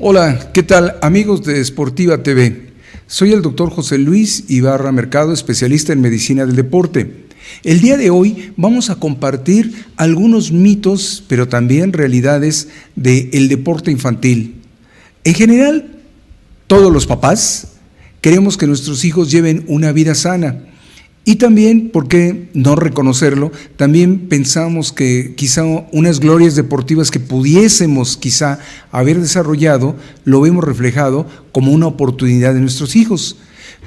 Hola, ¿qué tal amigos de Sportiva TV? Soy el doctor José Luis Ibarra Mercado, especialista en medicina del deporte. El día de hoy vamos a compartir algunos mitos, pero también realidades del deporte infantil. En general, todos los papás queremos que nuestros hijos lleven una vida sana. Y también, ¿por qué no reconocerlo? También pensamos que quizá unas glorias deportivas que pudiésemos quizá haber desarrollado, lo vemos reflejado como una oportunidad de nuestros hijos.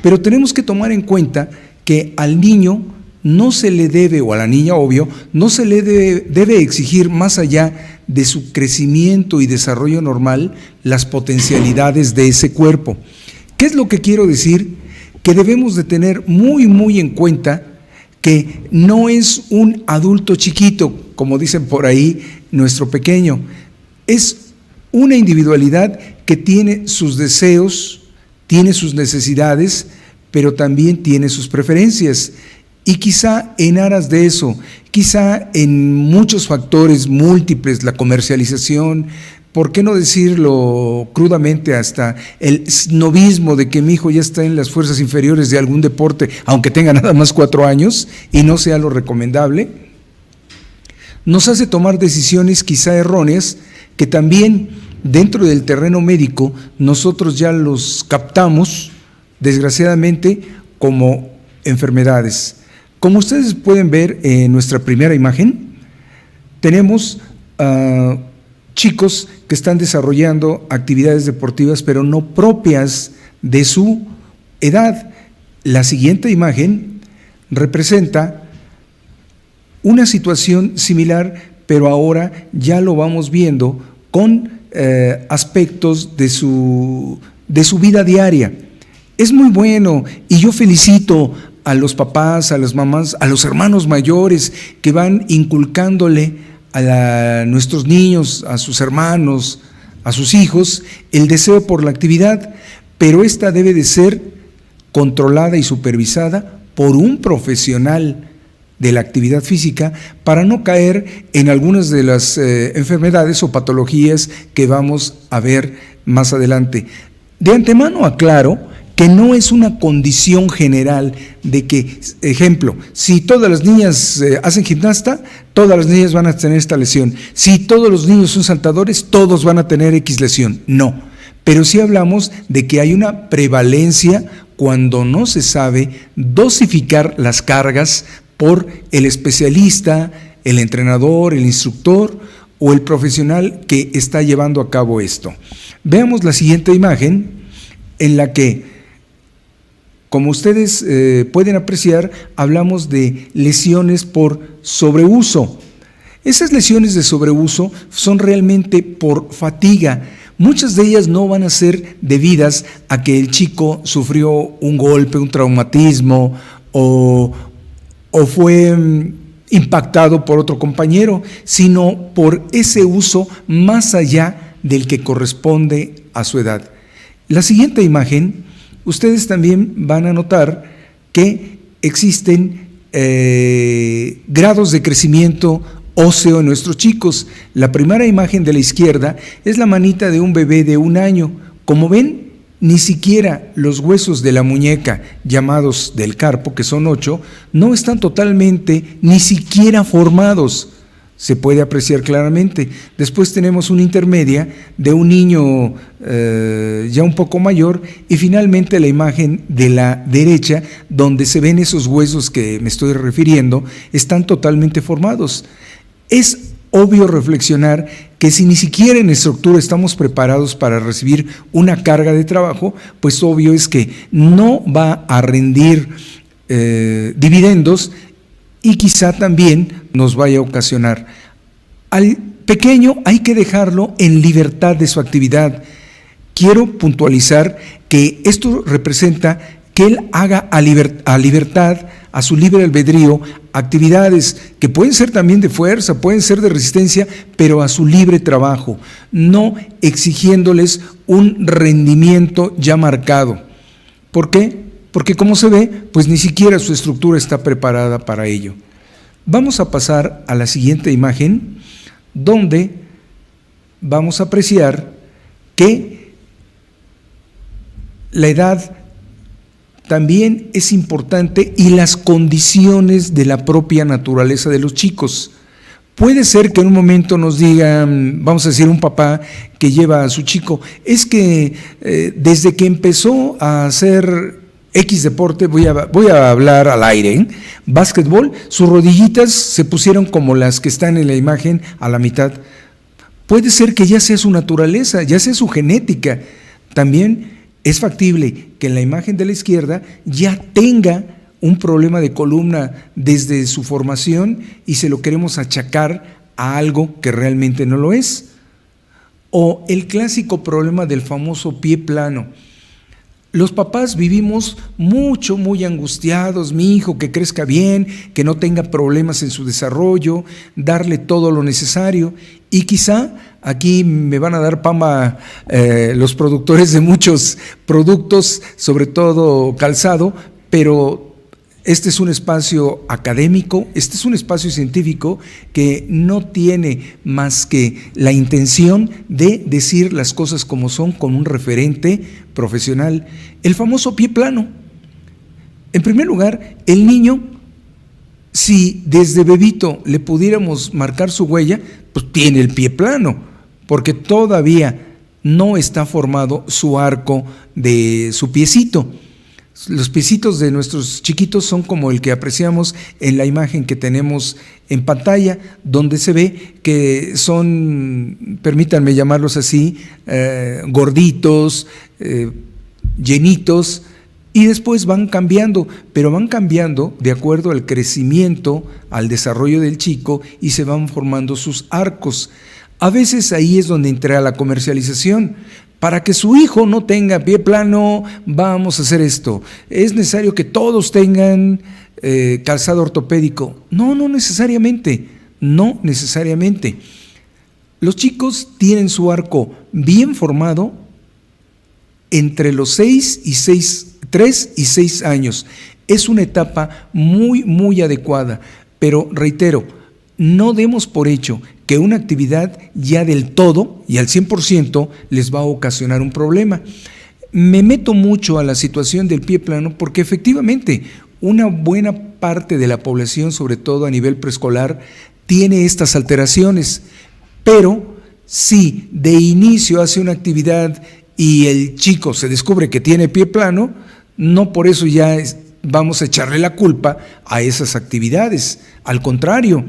Pero tenemos que tomar en cuenta que al niño no se le debe, o a la niña, obvio, no se le debe exigir más allá de su crecimiento y desarrollo normal las potencialidades de ese cuerpo. ¿Qué es lo que quiero decir? Que debemos de tener muy en cuenta que no es un adulto chiquito, como dicen por ahí, nuestro pequeño. Es una individualidad que tiene sus deseos, tiene sus necesidades, pero también tiene sus preferencias. Y quizá en aras de eso, quizá en muchos factores múltiples, la comercialización, ¿por qué no decirlo crudamente, hasta el snobismo de que mi hijo ya está en las fuerzas inferiores de algún deporte, aunque tenga nada más 4 años y no sea lo recomendable? Nos hace tomar decisiones quizá erróneas que también dentro del terreno médico nosotros ya los captamos, desgraciadamente, como enfermedades. Como ustedes pueden ver en nuestra primera imagen, tenemos chicos que están desarrollando actividades deportivas, pero no propias de su edad. La siguiente imagen representa una situación similar, pero ahora ya lo vamos viendo con aspectos de su vida diaria. Es muy bueno y yo felicito a los papás, a las mamás, a los hermanos mayores que van inculcándole a nuestros niños, a sus hermanos, a sus hijos, el deseo por la actividad, pero esta debe de ser controlada y supervisada por un profesional de la actividad física para no caer en algunas de las enfermedades o patologías que vamos a ver más adelante. De antemano aclaro que no es una condición general de que, ejemplo, si todas las niñas hacen gimnasta, todas las niñas van a tener esta lesión. Si todos los niños son saltadores, todos van a tener X lesión. No, pero sí hablamos de que hay una prevalencia cuando no se sabe dosificar las cargas por el especialista, el entrenador, el instructor o el profesional que está llevando a cabo esto. Veamos la siguiente imagen en la que, como ustedes pueden apreciar, hablamos de lesiones por sobreuso. Esas lesiones de sobreuso son realmente por fatiga. Muchas de ellas no van a ser debidas a que el chico sufrió un golpe, un traumatismo o fue impactado por otro compañero, sino por ese uso más allá del que corresponde a su edad. La siguiente imagen, ustedes también van a notar que existen grados de crecimiento óseo en nuestros chicos. La primera imagen de la izquierda es la manita de un bebé de 1 año. Como ven, ni siquiera los huesos de la muñeca, llamados del carpo, que son 8, no están totalmente ni siquiera formados. Se puede apreciar claramente. Después tenemos una intermedia de un niño ya un poco mayor y finalmente la imagen de la derecha, donde se ven esos huesos que me estoy refiriendo, están totalmente formados. Es obvio reflexionar que si ni siquiera en estructura estamos preparados para recibir una carga de trabajo, pues obvio es que no va a rendir dividendos y quizá también nos vaya a ocasionar. Al pequeño hay que dejarlo en libertad de su actividad. Quiero puntualizar que esto representa que él haga a libertad, a su libre albedrío, actividades que pueden ser también de fuerza, pueden ser de resistencia, pero a su libre trabajo, no exigiéndoles un rendimiento ya marcado. ¿Por qué? Porque como se ve, pues ni siquiera su estructura está preparada para ello. Vamos a pasar a la siguiente imagen, donde vamos a apreciar que la edad también es importante y las condiciones de la propia naturaleza de los chicos. Puede ser que en un momento nos digan, vamos a decir, un papá que lleva a su chico, es que desde que empezó a hacer X deporte, voy a hablar al aire, básquetbol, sus rodillitas se pusieron como las que están en la imagen a la mitad. Puede ser que ya sea su naturaleza, ya sea su genética. También es factible que en la imagen de la izquierda ya tenga un problema de columna desde su formación y se lo queremos achacar a algo que realmente no lo es. O el clásico problema del famoso pie plano. Los papás vivimos muy angustiados, mi hijo que crezca bien, que no tenga problemas en su desarrollo, darle todo lo necesario. Y quizá aquí me van a dar pama los productores de muchos productos, sobre todo calzado, pero este es un espacio académico, este es un espacio científico que no tiene más que la intención de decir las cosas como son con un referente profesional. El famoso pie plano. En primer lugar, el niño, si desde bebito le pudiéramos marcar su huella, pues tiene el pie plano, porque todavía no está formado su arco de su piecito. Los piecitos de nuestros chiquitos son como el que apreciamos en la imagen que tenemos en pantalla, donde se ve que son, permítanme llamarlos así, gorditos, llenitos, y después van cambiando, pero van cambiando de acuerdo al crecimiento, al desarrollo del chico, y se van formando sus arcos. A veces ahí es donde entra la comercialización. Para que su hijo no tenga pie plano, vamos a hacer esto. Es necesario que todos tengan calzado ortopédico. No necesariamente, no necesariamente. Los chicos tienen su arco bien formado entre los 3 y 6 años. Es una etapa muy adecuada, pero reitero, no demos por hecho que una actividad ya del todo y al 100% les va a ocasionar un problema. Me meto mucho a la situación del pie plano porque efectivamente una buena parte de la población, sobre todo a nivel preescolar, tiene estas alteraciones, pero si de inicio hace una actividad y el chico se descubre que tiene pie plano, no por eso ya vamos a echarle la culpa a esas actividades. Al contrario,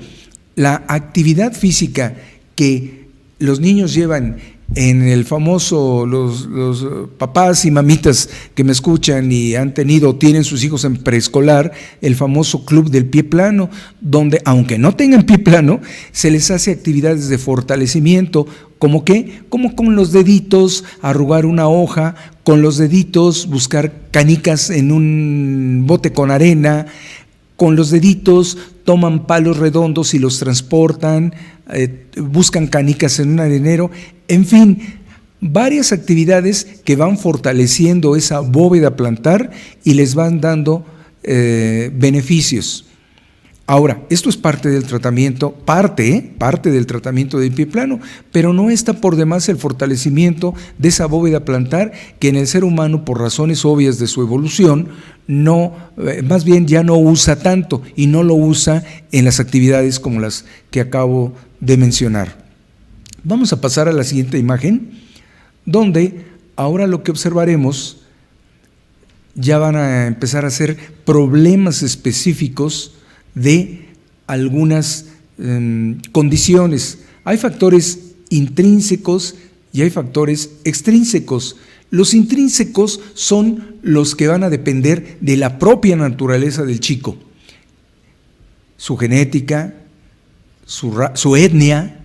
la actividad física que los niños llevan en el famoso, los papás y mamitas que me escuchan y tienen sus hijos en preescolar, el famoso club del pie plano, donde aunque no tengan pie plano, se les hace actividades de fortalecimiento, ¿como qué? Como con los deditos arrugar una hoja, con los deditos buscar canicas en un bote con arena, con los deditos toman palos redondos y los transportan, buscan canicas en un arenero, en fin, varias actividades que van fortaleciendo esa bóveda plantar y les van dando beneficios. Ahora, esto es parte del tratamiento, parte del tratamiento del pie plano, pero no está por demás el fortalecimiento de esa bóveda plantar que en el ser humano, por razones obvias de su evolución, más bien ya no usa tanto y no lo usa en las actividades como las que acabo de mencionar. Vamos a pasar a la siguiente imagen, donde ahora lo que observaremos ya van a empezar a ser problemas específicos de algunas condiciones. Hay factores intrínsecos y hay factores extrínsecos. Los intrínsecos son los que van a depender de la propia naturaleza del chico, su genética, su etnia,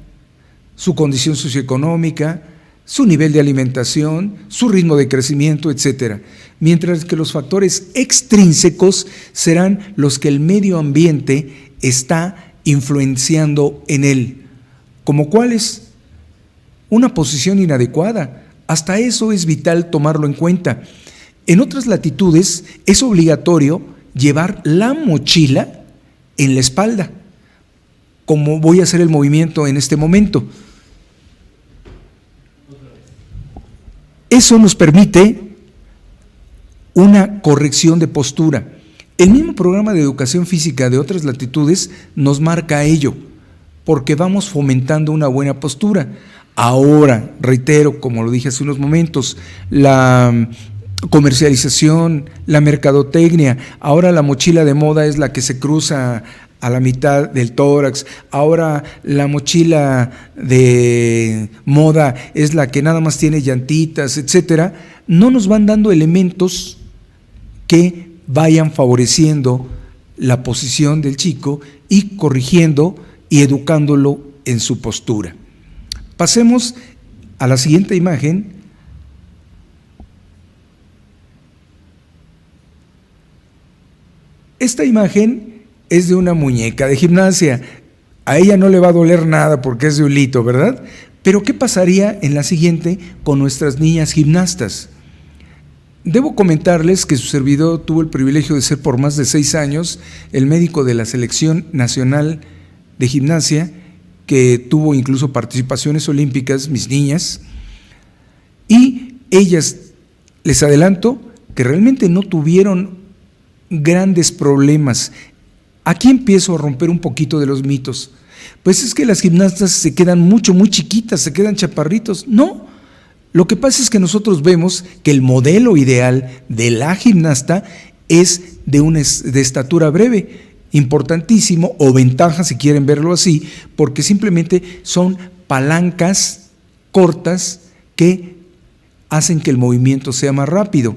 su condición socioeconómica, su nivel de alimentación, su ritmo de crecimiento, etc. Mientras que los factores extrínsecos serán los que el medio ambiente está influenciando en él. ¿Como cuáles? Una posición inadecuada. Hasta eso es vital tomarlo en cuenta. En otras latitudes es obligatorio llevar la mochila en la espalda, como voy a hacer el movimiento en este momento. Eso nos permite una corrección de postura. El mismo programa de educación física de otras latitudes nos marca ello, porque vamos fomentando una buena postura. Ahora, reitero, como lo dije hace unos momentos, la comercialización, la mercadotecnia, ahora la mochila de moda es la que se cruza a la mitad del tórax, ahora la mochila de moda es la que nada más tiene llantitas, etcétera. No nos van dando elementos que vayan favoreciendo la posición del chico y corrigiendo y educándolo en su postura. Pasemos a la siguiente imagen. Esta imagen es de una muñeca de gimnasia. A ella no le va a doler nada porque es de hulito, ¿verdad? Pero ¿qué pasaría en la siguiente con nuestras niñas gimnastas? Debo comentarles que su servidor tuvo el privilegio de ser por más de 6 años el médico de la Selección Nacional de Gimnasia, que tuvo incluso participaciones olímpicas, mis niñas, y ellas, les adelanto, que realmente no tuvieron grandes problemas. Aquí empiezo a romper un poquito de los mitos. Pues es que las gimnastas se quedan muy chiquitas, se quedan chaparritos. No. Lo que pasa es que nosotros vemos que el modelo ideal de la gimnasta es de estatura breve, importantísimo, o ventaja si quieren verlo así, porque simplemente son palancas cortas que hacen que el movimiento sea más rápido.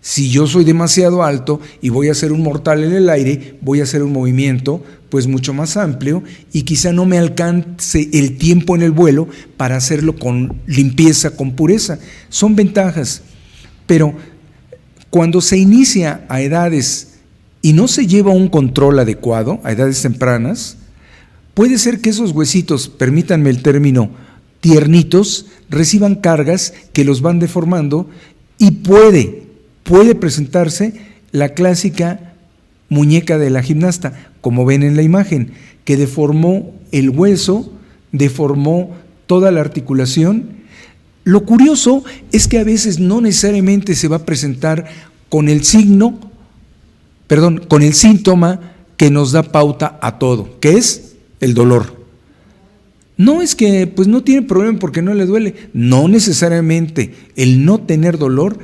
Si yo soy demasiado alto y voy a hacer un mortal en el aire, voy a hacer un movimiento pues mucho más amplio y quizá no me alcance el tiempo en el vuelo para hacerlo con limpieza, con pureza. Son ventajas, pero cuando se inicia a edades y no se lleva un control adecuado, a edades tempranas, puede ser que esos huesitos, permítanme el término, tiernitos, reciban cargas que los van deformando y puede presentarse la clásica muñeca de la gimnasta, como ven en la imagen, que deformó el hueso, deformó toda la articulación. Lo curioso es que a veces no necesariamente se va a presentar con el síntoma que nos da pauta a todo, que es el dolor. No es que pues no tiene problema porque no le duele, no necesariamente. El no tener dolor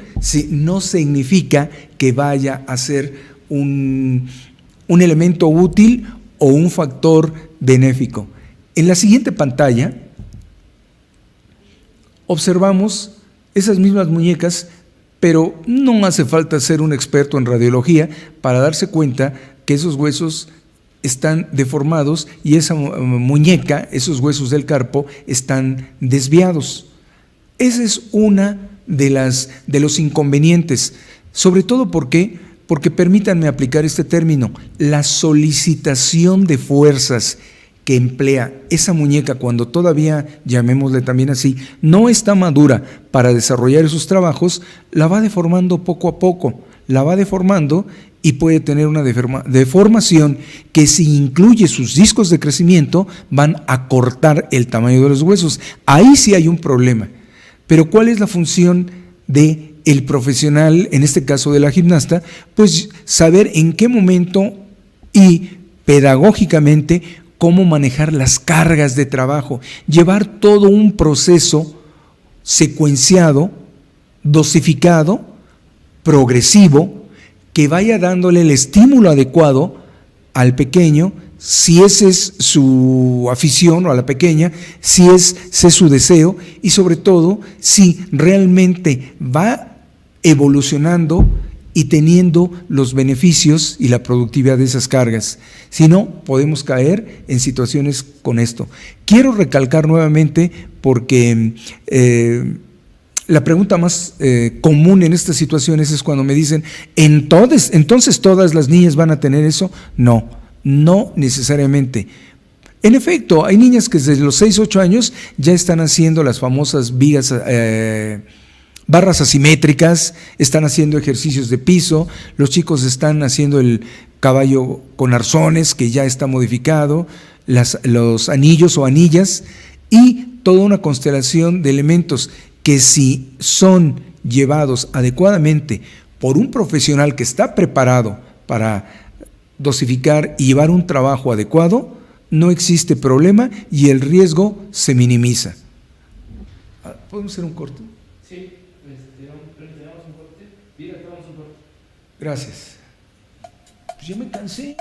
no significa que vaya a ser un elemento útil o un factor benéfico. En la siguiente pantalla observamos esas mismas muñecas, pero no hace falta ser un experto en radiología para darse cuenta que esos huesos están deformados y esa muñeca, esos huesos del carpo, están desviados. Esa es una de los inconvenientes, sobre todo porque permítanme aplicar este término, la solicitación de fuerzas que emplea esa muñeca cuando todavía, llamémosle también así, no está madura para desarrollar esos trabajos, la va deformando poco a poco, la va deformando y puede tener una deformación que si incluye sus discos de crecimiento van a cortar el tamaño de los huesos. Ahí sí hay un problema. Pero ¿cuál es la función del profesional, en este caso de la gimnasta? Pues saber en qué momento y pedagógicamente cómo manejar las cargas de trabajo, llevar todo un proceso secuenciado, dosificado, progresivo, que vaya dándole el estímulo adecuado al pequeño, si esa es su afición, o a la pequeña, si ese es su deseo, y sobre todo, si realmente va evolucionando y teniendo los beneficios y la productividad de esas cargas. Si no, podemos caer en situaciones con esto. Quiero recalcar nuevamente porque la pregunta más común en estas situaciones es cuando me dicen, ¿entonces todas las niñas van a tener eso? No necesariamente. En efecto, hay niñas que desde los 6, 8 años ya están haciendo las famosas barras asimétricas, están haciendo ejercicios de piso, los chicos están haciendo el caballo con arzones, que ya está modificado, los anillos o anillas, y toda una constelación de elementos que si son llevados adecuadamente por un profesional que está preparado para dosificar y llevar un trabajo adecuado, no existe problema y el riesgo se minimiza. ¿Podemos hacer un corte? Sí, tenemos un corte. Mira, tomamos un corte. Gracias. Pues ya me cansé.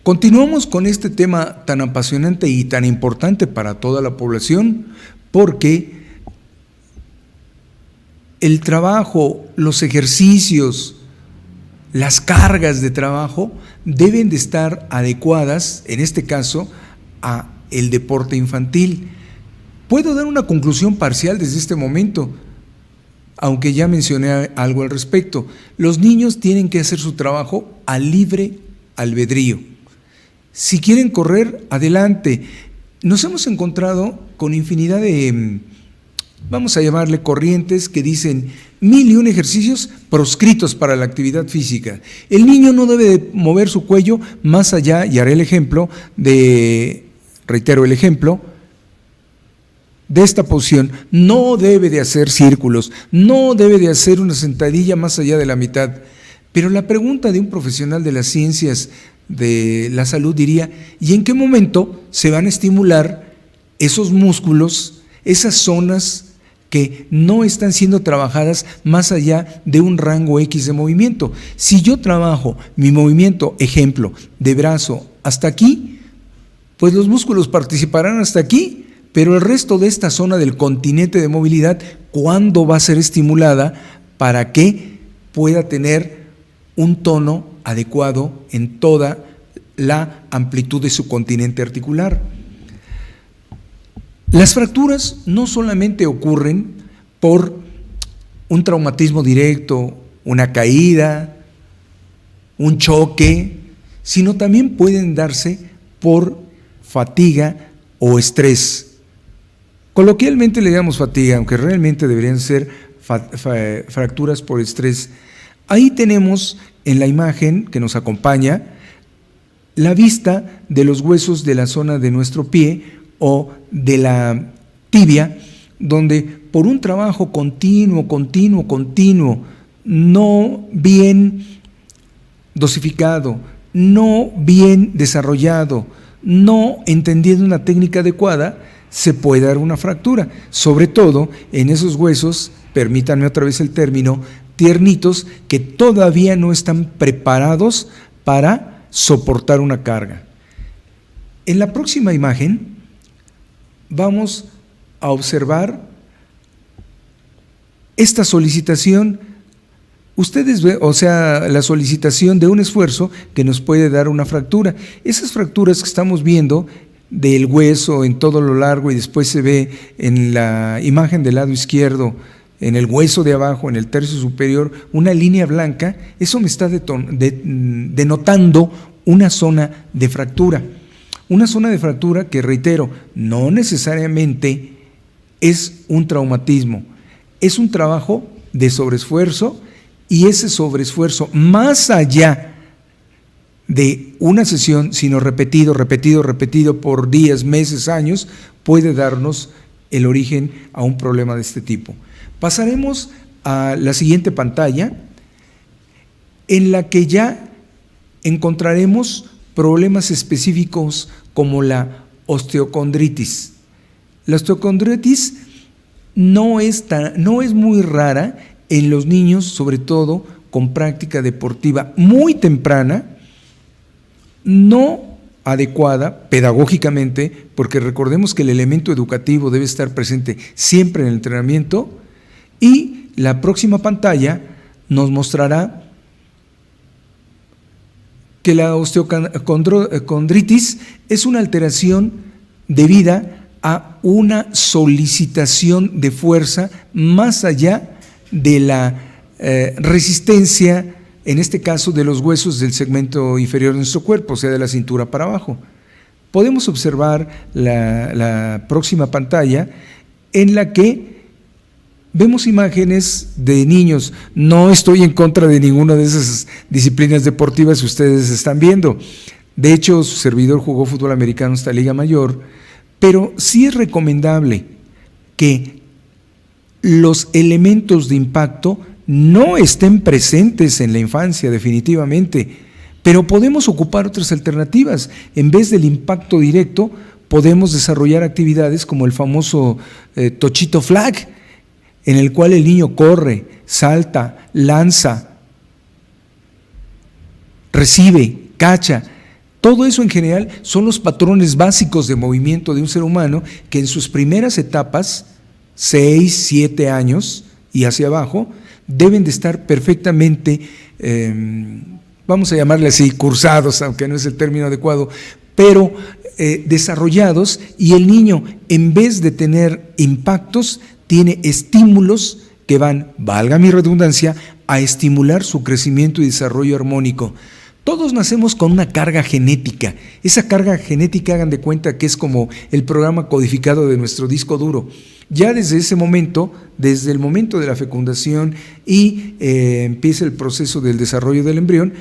Continuamos con este tema tan apasionante y tan importante para toda la población, porque el trabajo, los ejercicios, las cargas de trabajo deben de estar adecuadas, en este caso, a el deporte infantil. Puedo dar una conclusión parcial desde este momento, aunque ya mencioné algo al respecto. Los niños tienen que hacer su trabajo a libre albedrío. Si quieren correr, adelante. Nos hemos encontrado con infinidad de, vamos a llamarle corrientes, que dicen 1001 ejercicios proscritos para la actividad física. El niño no debe de mover su cuello más allá, y haré el ejemplo reitero el ejemplo, de esta posición. No debe de hacer círculos, no debe de hacer una sentadilla más allá de la mitad. Pero la pregunta de un profesional de las ciencias de la salud diría, ¿y en qué momento se van a estimular esos músculos, esas zonas que no están siendo trabajadas más allá de un rango X de movimiento? Si yo trabajo mi movimiento, ejemplo, de brazo hasta aquí, pues los músculos participarán hasta aquí, pero el resto de esta zona del continente de movilidad, ¿cuándo va a ser estimulada para que pueda tener un tono adecuado en toda la amplitud de su continente articular? Las fracturas no solamente ocurren por un traumatismo directo, una caída, un choque, sino también pueden darse por fatiga o estrés. Coloquialmente le llamamos fatiga, aunque realmente deberían ser fracturas por estrés. Ahí tenemos en la imagen que nos acompaña la vista de los huesos de la zona de nuestro pie o de la tibia, donde por un trabajo continuo, no bien dosificado, no bien desarrollado, no entendiendo una técnica adecuada, se puede dar una fractura, sobre todo en esos huesos, permítanme otra vez el término, tiernitos, que todavía no están preparados para soportar una carga. En la próxima imagen vamos a observar esta solicitación. Ustedes ven, o sea, la solicitación de un esfuerzo que nos puede dar una fractura. Esas fracturas que estamos viendo del hueso en todo lo largo, y después se ve en la imagen del lado izquierdo, en el hueso de abajo, en el tercio superior, una línea blanca, eso me está denotando una zona de fractura. Una zona de fractura que, reitero, no necesariamente es un traumatismo, es un trabajo de sobreesfuerzo, y ese sobreesfuerzo, más allá de una sesión, sino repetido por días, meses, años, puede darnos el origen a un problema de este tipo. Pasaremos a la siguiente pantalla, en la que ya encontraremos problemas específicos como la osteocondritis. La osteocondritis no es muy rara en los niños, sobre todo con práctica deportiva muy temprana, no adecuada pedagógicamente, porque recordemos que el elemento educativo debe estar presente siempre en el entrenamiento, y la próxima pantalla nos mostrará que la osteocondritis es una alteración debida a una solicitación de fuerza más allá de la resistencia, en este caso de los huesos del segmento inferior de nuestro cuerpo, o sea, de la cintura para abajo. Podemos observar la próxima pantalla en la que vemos imágenes de niños. No estoy en contra de ninguna de esas disciplinas deportivas que ustedes están viendo. De hecho, su servidor jugó fútbol americano hasta Liga Mayor, pero sí es recomendable que los elementos de impacto no estén presentes en la infancia, definitivamente, pero podemos ocupar otras alternativas. En vez del impacto directo, podemos desarrollar actividades como el famoso tochito flag, en el cual el niño corre, salta, lanza, recibe, cacha. Todo eso en general son los patrones básicos de movimiento de un ser humano que en sus primeras etapas, 6, 7 años y hacia abajo, deben de estar perfectamente, vamos a llamarle así, cursados, aunque no es el término adecuado, pero desarrollados, y el niño, en vez de tener impactos, tiene estímulos que van, valga mi redundancia, a estimular su crecimiento y desarrollo armónico. Todos nacemos con una carga genética. Esa carga genética, hagan de cuenta que es como el programa codificado de nuestro disco duro. Ya desde ese momento, desde el momento de la fecundación y empieza el proceso del desarrollo del embrión,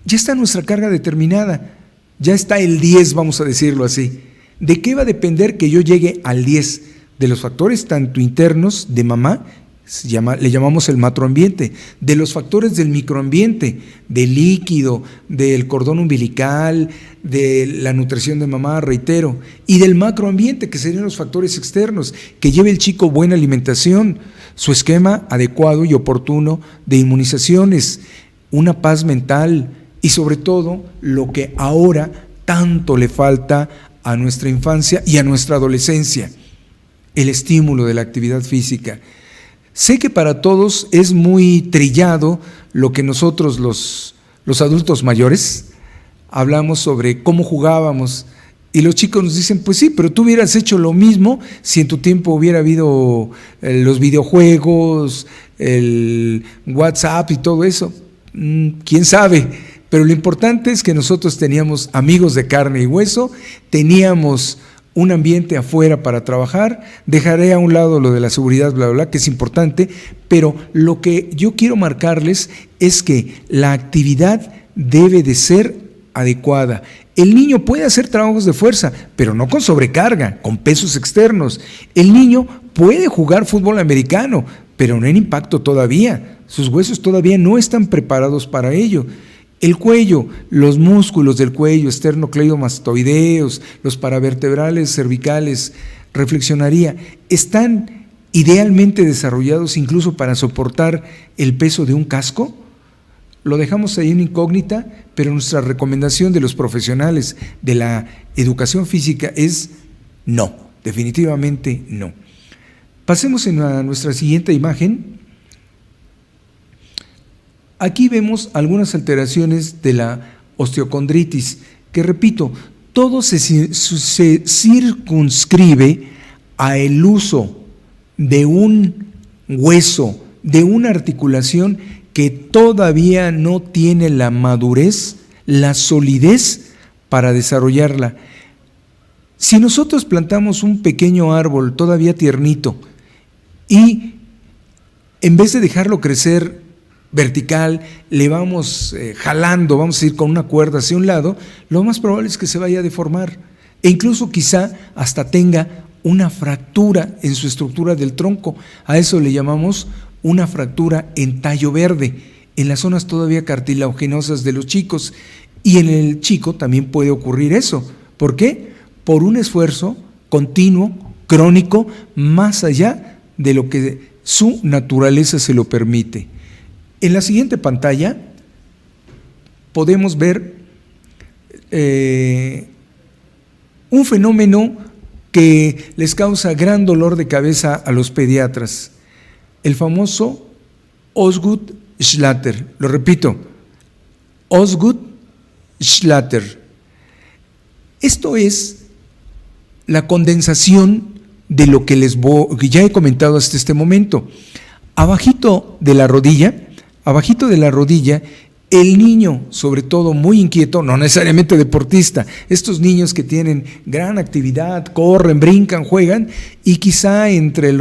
ya está nuestra carga determinada. Ya está el 10, vamos a decirlo así. ¿De qué va a depender que yo llegue al 10? De los factores tanto internos de mamá, le llamamos el macroambiente, de los factores del microambiente, del líquido, del cordón umbilical, de la nutrición de mamá, reitero, y del macroambiente, que serían los factores externos, que lleve el chico buena alimentación, su esquema adecuado y oportuno de inmunizaciones, una paz mental y sobre todo lo que ahora tanto le falta a nuestra infancia y a nuestra adolescencia, el estímulo de la actividad física. Sé que para todos es muy trillado lo que nosotros los adultos mayores hablamos sobre cómo jugábamos, y los chicos nos dicen, pues sí, pero tú hubieras hecho lo mismo si en tu tiempo hubiera habido los videojuegos, el WhatsApp y todo eso. ¿Quién sabe? Pero lo importante es que nosotros teníamos amigos de carne y hueso, teníamos un ambiente afuera para trabajar. Dejaré a un lado lo de la seguridad, bla, bla, bla, que es importante, pero lo que yo quiero marcarles es que la actividad debe de ser adecuada. El niño puede hacer trabajos de fuerza, pero no con sobrecarga, con pesos externos. El niño puede jugar fútbol americano, pero no en impacto todavía. Sus huesos todavía no están preparados para ello. El cuello, los músculos del cuello, esternocleidomastoideos, los paravertebrales cervicales, reflexionaría, están idealmente desarrollados incluso para soportar el peso de un casco. Lo dejamos ahí en incógnita, pero nuestra recomendación de los profesionales de la educación física es no, definitivamente no. Pasemos a nuestra siguiente imagen. Aquí vemos algunas alteraciones de la osteocondritis, que repito, todo se circunscribe a el uso de un hueso, de una articulación que todavía no tiene la madurez, la solidez para desarrollarla. Si nosotros plantamos un pequeño árbol todavía tiernito y en vez de dejarlo crecer vertical, le vamos jalando, vamos a ir con una cuerda hacia un lado, lo más probable es que se vaya a deformar e incluso quizá hasta tenga una fractura en su estructura del tronco. A eso le llamamos una fractura en tallo verde, en las zonas todavía cartilaginosas de los chicos, y en el chico también puede ocurrir eso. ¿Por qué? Por un esfuerzo continuo, crónico, más allá de lo que su naturaleza se lo permite. En la siguiente pantalla podemos ver un fenómeno que les causa gran dolor de cabeza a los pediatras, el famoso Osgood-Schlatter. Lo repito, Osgood-Schlatter. Esto es la condensación de lo que que ya he comentado hasta este momento. Abajito de la rodilla, el niño, sobre todo muy inquieto, no necesariamente deportista, estos niños que tienen gran actividad, corren, brincan, juegan, y quizá entre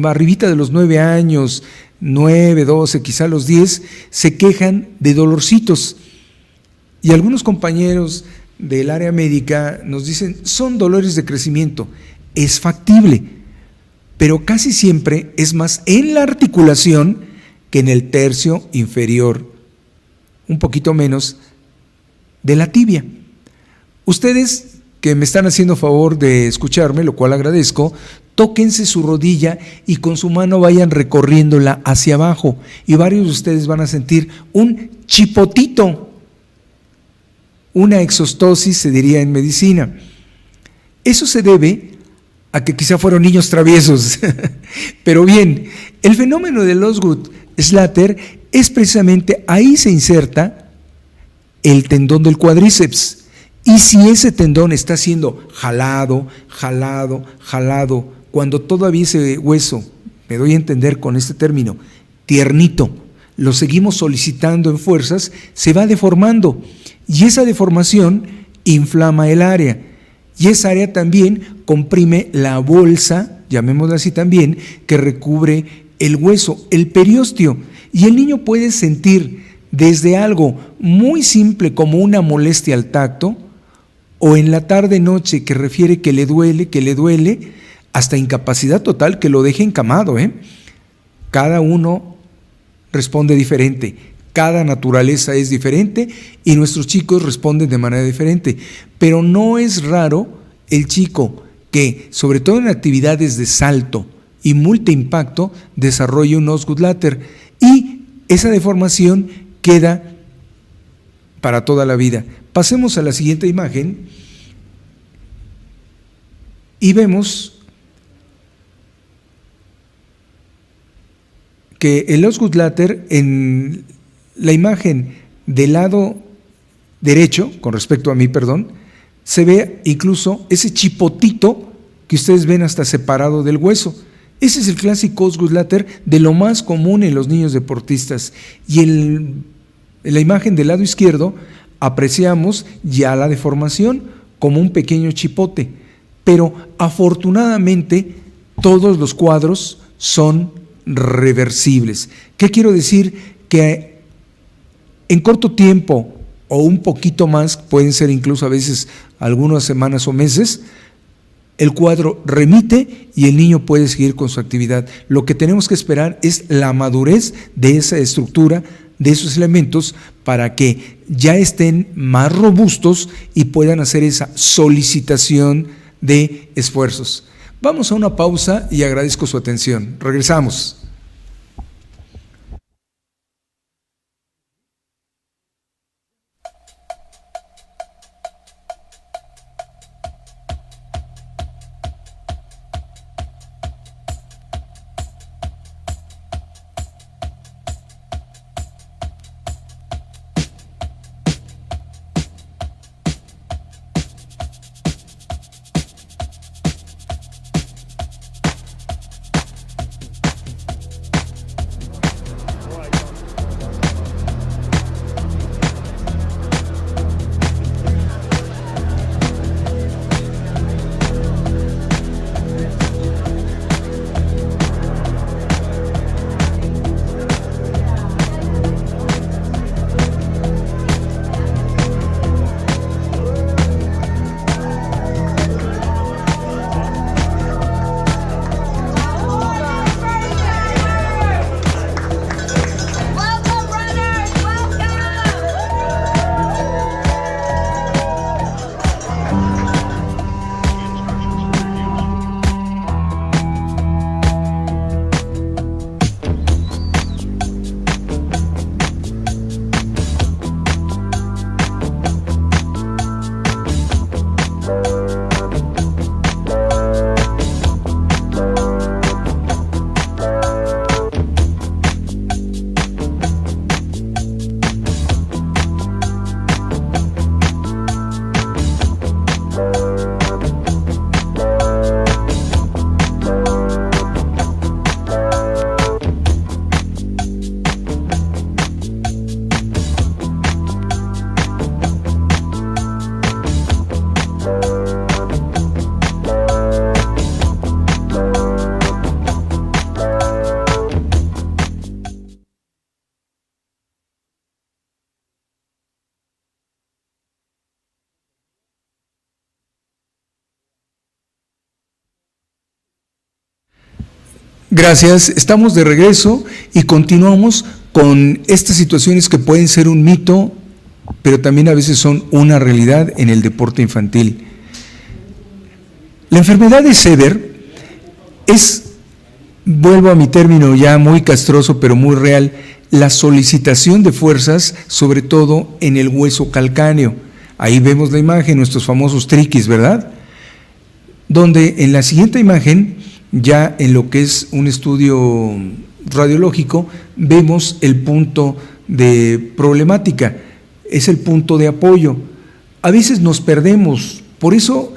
arribita de los 9 años, 9, 12, quizá los 10, se quejan de dolorcitos. Y algunos compañeros del área médica nos dicen, son dolores de crecimiento. Es factible, pero casi siempre es más en la articulación que en el tercio inferior, un poquito menos de la tibia. Ustedes que me están haciendo favor de escucharme, lo cual agradezco, tóquense su rodilla y con su mano vayan recorriéndola hacia abajo, y varios de ustedes van a sentir un chipotito, una exostosis se diría en medicina. Eso se debe a que quizá fueron niños traviesos. Pero bien, el fenómeno del Osgood-Schlatter es precisamente, ahí se inserta el tendón del cuádriceps, y si ese tendón está siendo jalado, cuando todavía ese hueso, me doy a entender con este término, tiernito, lo seguimos solicitando en fuerzas, se va deformando, y esa deformación inflama el área, y esa área también comprime la bolsa, llamémosla así también, que recubre el hueso, el periósteo, y el niño puede sentir desde algo muy simple como una molestia al tacto, o en la tarde-noche que refiere que le duele, hasta incapacidad total que lo deje encamado. Cada uno responde diferente, cada naturaleza es diferente y nuestros chicos responden de manera diferente, pero no es raro el chico que, sobre todo en actividades de salto y multiimpacto, desarrolle un Osgood-Schlatter, y esa deformación queda para toda la vida. Pasemos a la siguiente imagen y vemos que el Osgood-Schlatter, en la imagen del lado derecho, con respecto a mí, se ve incluso ese chipotito que ustedes ven hasta separado del hueso. Ese es el clásico Osgood-Schlatter, de lo más común en los niños deportistas. Y en la imagen del lado izquierdo apreciamos ya la deformación como un pequeño chipote, pero afortunadamente todos los cuadros son reversibles. ¿Qué quiero decir? Que en corto tiempo o un poquito más, pueden ser incluso a veces algunas semanas o meses, el cuadro remite y el niño puede seguir con su actividad. Lo que tenemos que esperar es la madurez de esa estructura, de esos elementos, para que ya estén más robustos y puedan hacer esa solicitación de esfuerzos. Vamos a una pausa y agradezco su atención. Regresamos. Gracias, estamos de regreso y continuamos con estas situaciones que pueden ser un mito, pero también a veces son una realidad en el deporte infantil. La enfermedad de Sever es, vuelvo a mi término ya muy castroso pero muy real, la solicitación de fuerzas, sobre todo en el hueso calcáneo. Ahí vemos la imagen, nuestros famosos triquis, ¿verdad? Donde en la siguiente imagen, ya en lo que es un estudio radiológico, vemos el punto de problemática, es el punto de apoyo. A veces nos perdemos, por eso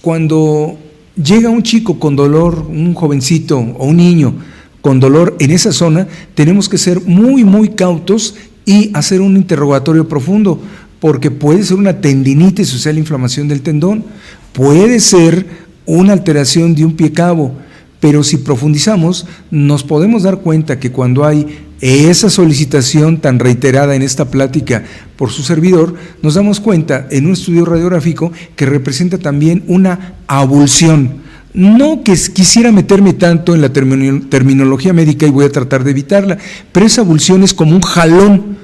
cuando llega un chico con dolor, un jovencito o un niño con dolor en esa zona, tenemos que ser muy, muy cautos y hacer un interrogatorio profundo, porque puede ser una tendinitis, o sea, la inflamación del tendón, puede ser una alteración de un pie cabo, pero si profundizamos, nos podemos dar cuenta que cuando hay esa solicitación tan reiterada en esta plática por su servidor, nos damos cuenta en un estudio radiográfico que representa también una avulsión. No que quisiera meterme tanto en la terminología médica y voy a tratar de evitarla, pero esa avulsión es como un jalón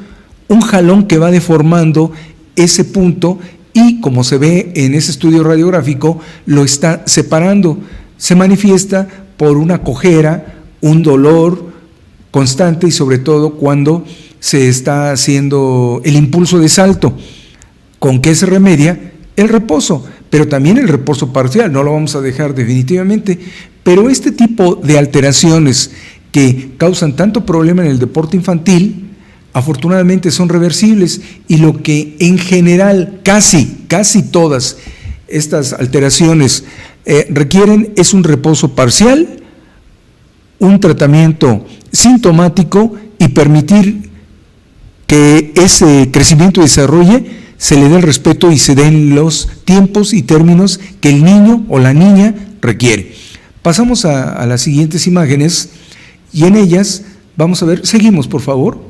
que va deformando ese punto y, como se ve en ese estudio radiográfico, lo está separando. Se manifiesta por una cojera, un dolor constante y sobre todo cuando se está haciendo el impulso de salto. ¿Con qué se remedia? El reposo, pero también el reposo parcial, no lo vamos a dejar definitivamente, pero este tipo de alteraciones que causan tanto problema en el deporte infantil, afortunadamente son reversibles, y lo que en general casi todas estas alteraciones requieren es un reposo parcial, un tratamiento sintomático y permitir que ese crecimiento y desarrollo se le dé el respeto y se den los tiempos y términos que el niño o la niña requiere. Pasamos a las siguientes imágenes y en ellas vamos a ver, seguimos por favor,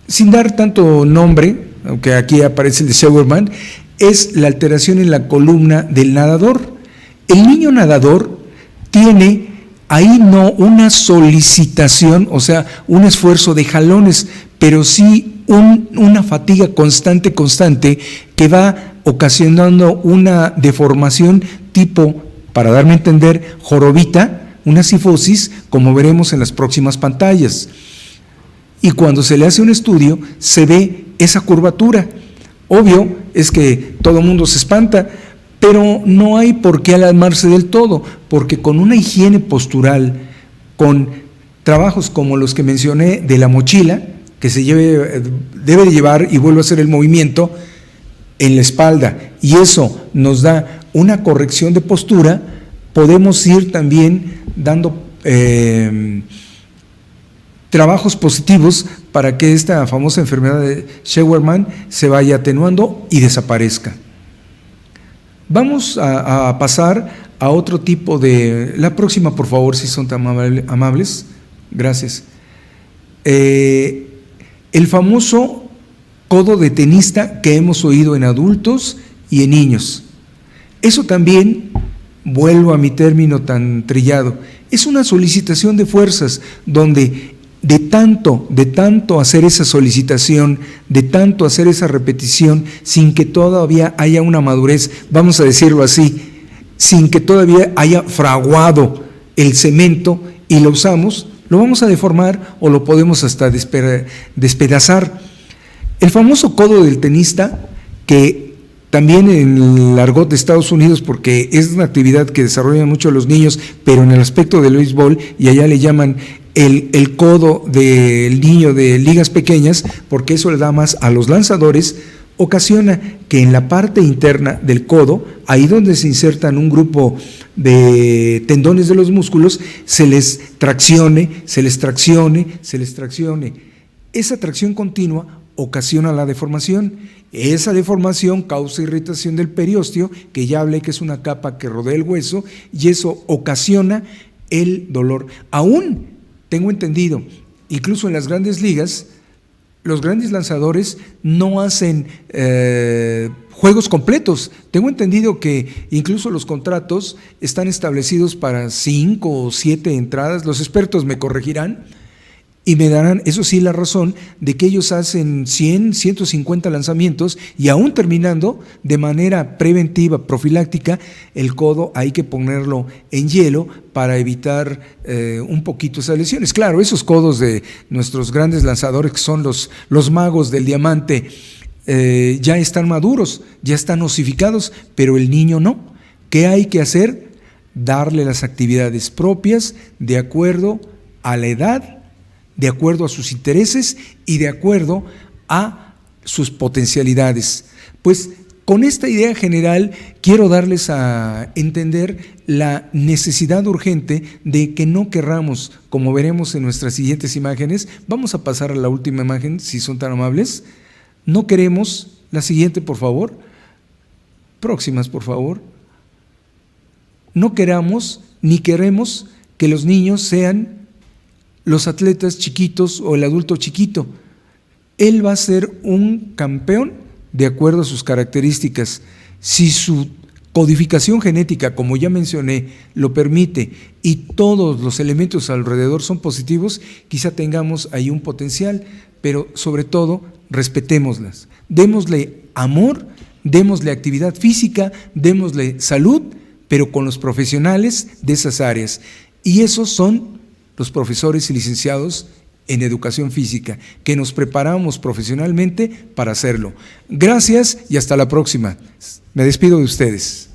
sin dar tanto nombre, aunque aquí aparece el de Scheuermann, es la alteración en la columna del nadador. El niño nadador tiene ahí no una solicitación, o sea, un esfuerzo de jalones, pero sí una fatiga constante que va ocasionando una deformación tipo, para darme a entender, jorobita, una cifosis, como veremos en las próximas pantallas. Y cuando se le hace un estudio, se ve esa curvatura. Obvio es que todo el mundo se espanta, pero no hay por qué alarmarse del todo, porque con una higiene postural, con trabajos como los que mencioné de la mochila, que debe de llevar y vuelve a hacer el movimiento en la espalda, y eso nos da una corrección de postura, podemos ir también dando trabajos positivos para que esta famosa enfermedad de Scheuermann se vaya atenuando y desaparezca. Vamos a pasar a otro tipo de… La próxima, por favor, si son tan amables. Gracias. El famoso codo de tenista que hemos oído en adultos y en niños. Eso también, vuelvo a mi término tan trillado, es una solicitación de fuerzas donde de tanto hacer esa solicitación, de tanto hacer esa repetición, sin que todavía haya una madurez, vamos a decirlo así, sin que todavía haya fraguado el cemento y lo usamos, lo vamos a deformar o lo podemos hasta despedazar. El famoso codo del tenista, que también en el argot de Estados Unidos, porque es una actividad que desarrollan mucho los niños, pero en el aspecto del béisbol, y allá le llaman el codo del niño de ligas pequeñas, porque eso le da más a los lanzadores, ocasiona que en la parte interna del codo, ahí donde se insertan un grupo de tendones de los músculos, se les traccione. Esa tracción continua ocasiona la deformación. Esa deformación causa irritación del periósteo, que ya hablé que es una capa que rodea el hueso, y eso ocasiona el dolor. Aún tengo entendido, incluso en las grandes ligas, los grandes lanzadores no hacen juegos completos. Tengo entendido que incluso los contratos están establecidos para 5 o 7 entradas. Los expertos me corregirán y me darán, eso sí, la razón de que ellos hacen 100, 150 lanzamientos y aún terminando de manera preventiva, profiláctica, el codo hay que ponerlo en hielo para evitar un poquito esas lesiones. Claro, esos codos de nuestros grandes lanzadores, que son los magos del diamante, ya están maduros, ya están osificados, pero el niño no. ¿Qué hay que hacer? Darle las actividades propias de acuerdo a la edad, de acuerdo a sus intereses y de acuerdo a sus potencialidades. Pues con esta idea general quiero darles a entender la necesidad urgente de que no querramos, como veremos en nuestras siguientes imágenes. Vamos a pasar a la última imagen, si son tan amables. No queremos, la siguiente por favor, próximas por favor. No queramos ni queremos que los niños sean los atletas chiquitos o el adulto chiquito. Él va a ser un campeón de acuerdo a sus características. Si su codificación genética, como ya mencioné, lo permite y todos los elementos alrededor son positivos, quizá tengamos ahí un potencial, pero sobre todo respetémoslas. Démosle amor, démosle actividad física, démosle salud, pero con los profesionales de esas áreas. Y esos son los profesores y licenciados en educación física, que nos preparamos profesionalmente para hacerlo. Gracias y hasta la próxima. Me despido de ustedes.